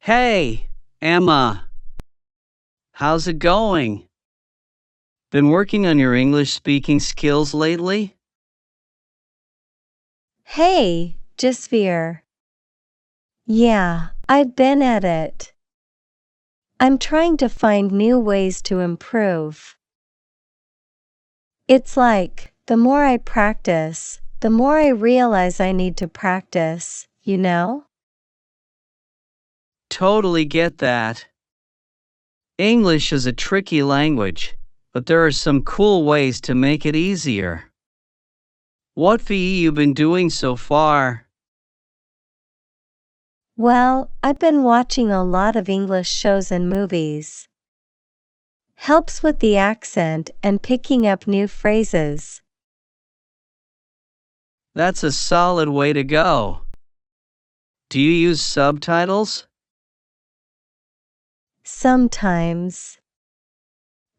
Hey, Emma, how's it going? Been working on your English speaking skills lately? Hey, Jasveer. Yeah, I've been at it. I'm trying to find new ways to improve. It's like, the more I practice, the more I realize I need to practice, you know? Totally get that. English is a tricky language, but there are some cool ways to make it easier. What VE you been doing so far? Well, I've been watching a lot of English shows and movies. Helps with the accent and picking up new phrases. That's a solid way to go. Do you use subtitles? Sometimes.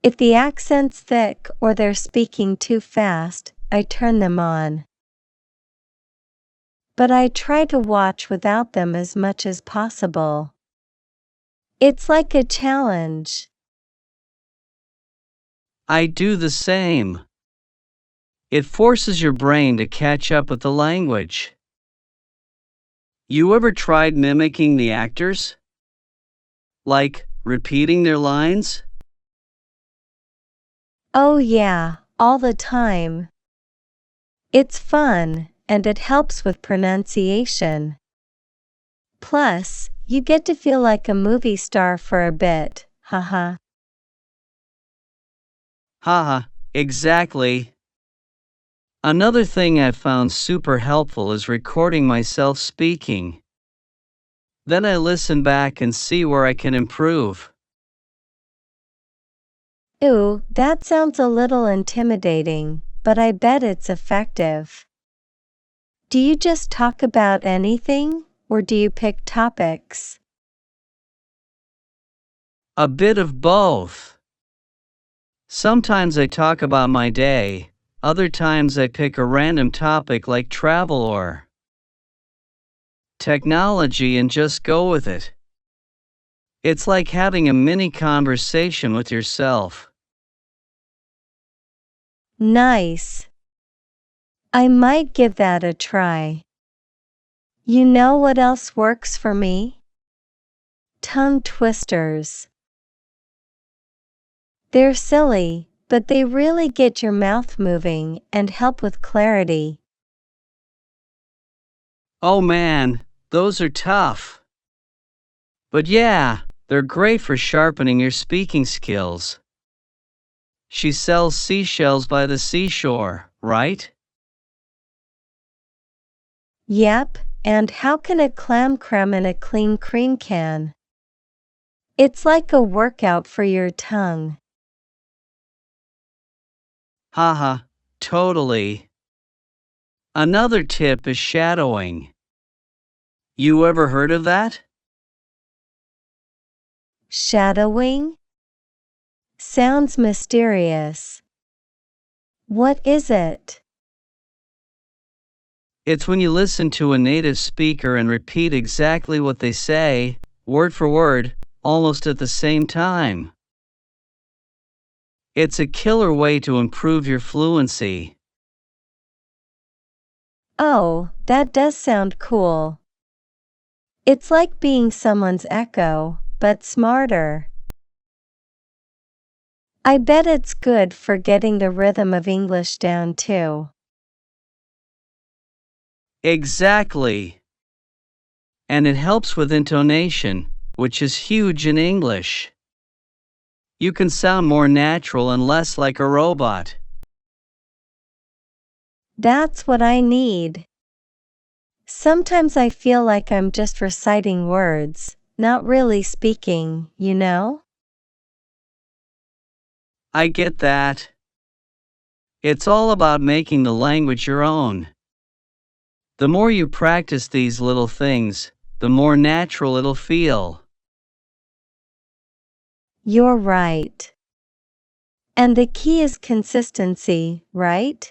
If the accent's thick or they're speaking too fast, I turn them on. But I try to watch without them as much as possible. It's like a challenge. I do the same. It forces your brain to catch up with the language. You ever tried mimicking the actors? Like repeating their lines? Oh yeah, all the time. It's fun, and it helps with pronunciation. Plus, you get to feel like a movie star for a bit, haha. Haha, exactly. Another thing I've found super helpful is recording myself speaking. Then I listen back and see where I can improve. Ooh, that sounds a little intimidating, but I bet it's effective. Do you just talk about anything, or do you pick topics? A bit of both. Sometimes I talk about my day, other times I pick a random topic like travel or technology and just go with it. It's like having a mini conversation with yourself. Nice. I might give that a try. You know what else works for me? Tongue twisters. They're silly, but they really get your mouth moving and help with clarity. Oh man, those are tough. But yeah, they're great for sharpening your speaking skills. She sells seashells by the seashore, right? Yep, and how can a clam creme in a clean cream can? It's like a workout for your tongue. Haha, totally. Another tip is shadowing. You ever heard of that? Shadowing? Sounds mysterious. What is it? It's when you listen to a native speaker and repeat exactly what they say, word for word, almost at the same time. It's a killer way to improve your fluency. Oh, that does sound cool. It's like being someone's echo, but smarter. I bet it's good for getting the rhythm of English down too. Exactly. And it helps with intonation, which is huge in English. You can sound more natural and less like a robot. That's what I need. Sometimes I feel like I'm just reciting words, not really speaking, you know? I get that. It's all about making the language your own. The more you practice these little things, the more natural it'll feel. You're right. And the key is consistency, right?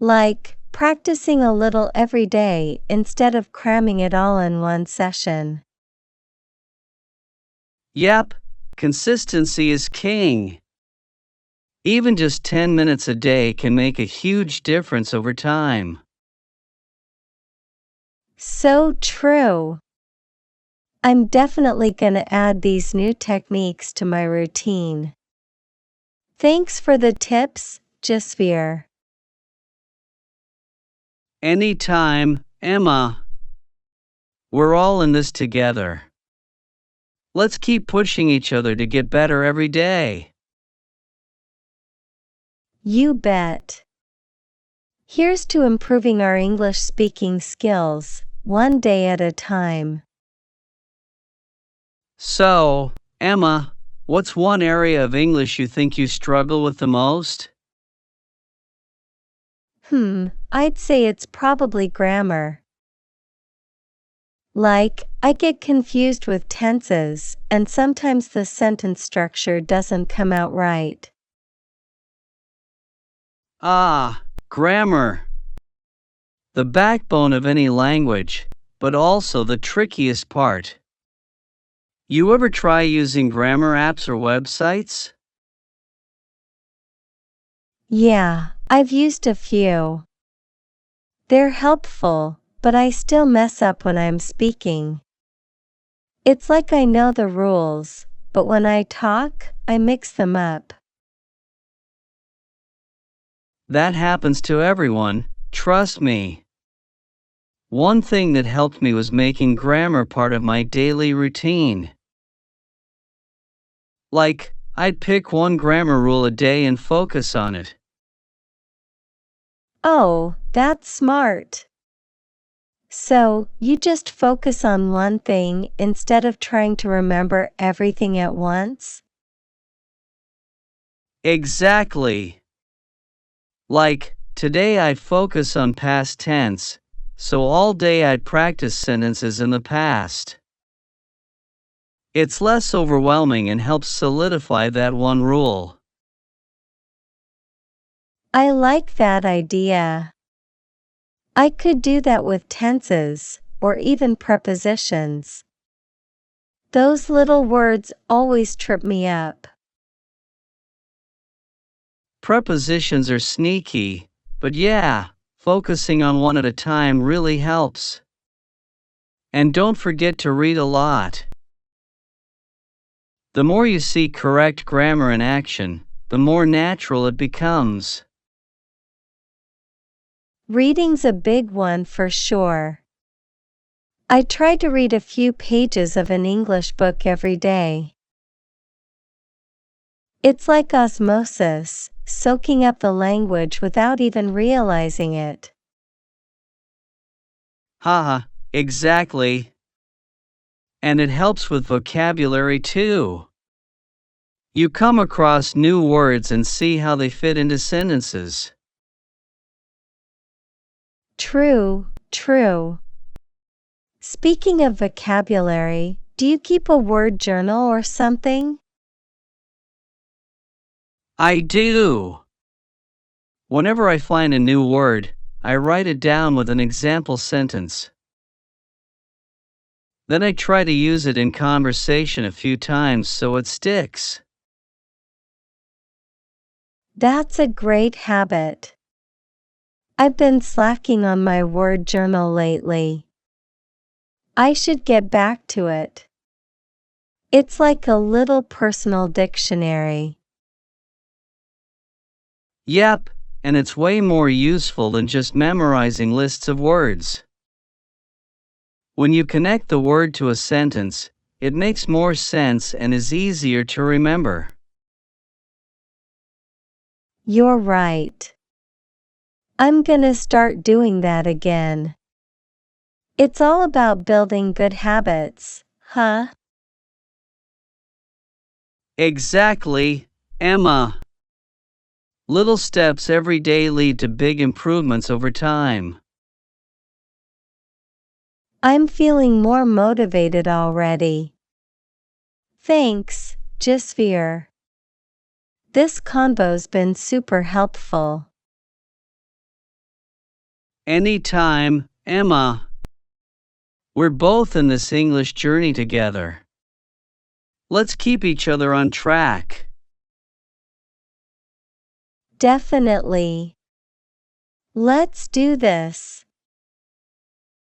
Like, practicing a little every day instead of cramming it all in one session. Yep, consistency is king. Even just 10 minutes a day can make a huge difference over time. So true. I'm definitely going to add these new techniques to my routine. Thanks for the tips, Jasvir. Anytime, Emma. We're all in this together. Let's keep pushing each other to get better every day. You bet. Here's to improving our English speaking skills, one day at a time. So, Emma, what's one area of English you think you struggle with the most? I'd say it's probably grammar. Like, I get confused with tenses, and sometimes the sentence structure doesn't come out right. Ah, grammar. The backbone of any language, but also the trickiest part. You ever try using grammar apps or websites? Yeah, I've used a few. They're helpful, but I still mess up when I'm speaking. It's like I know the rules, but when I talk, I mix them up. That happens to everyone, trust me. One thing that helped me was making grammar part of my daily routine. Like, I'd pick one grammar rule a day and focus on it. Oh, that's smart. So, you just focus on one thing instead of trying to remember everything at once? Exactly. Like, today I'd focus on past tense, so all day I'd practice sentences in the past. It's less overwhelming and helps solidify that one rule. I like that idea. I could do that with tenses, or even prepositions. Those little words always trip me up. Prepositions are sneaky, but yeah, focusing on one at a time really helps. And don't forget to read a lot. The more you see correct grammar in action, the more natural it becomes. Reading's a big one for sure. I try to read a few pages of an English book every day. It's like osmosis, soaking up the language without even realizing it. Haha, exactly. And it helps with vocabulary too. You come across new words and see how they fit into sentences. True, true. Speaking of vocabulary, do you keep a word journal or something? I do. Whenever I find a new word, I write it down with an example sentence. Then I try to use it in conversation a few times so it sticks. That's a great habit. I've been slacking on my word journal lately. I should get back to it. It's like a little personal dictionary. Yep, and it's way more useful than just memorizing lists of words. When you connect the word to a sentence, it makes more sense and is easier to remember. You're right. I'm gonna start doing that again. It's all about building good habits, huh? Exactly, Emma. Little steps every day lead to big improvements over time. I'm feeling more motivated already. Thanks, Jasvir. This convo's been super helpful. Anytime, Emma. We're both in this English journey together. Let's keep each other on track. Definitely. Let's do this.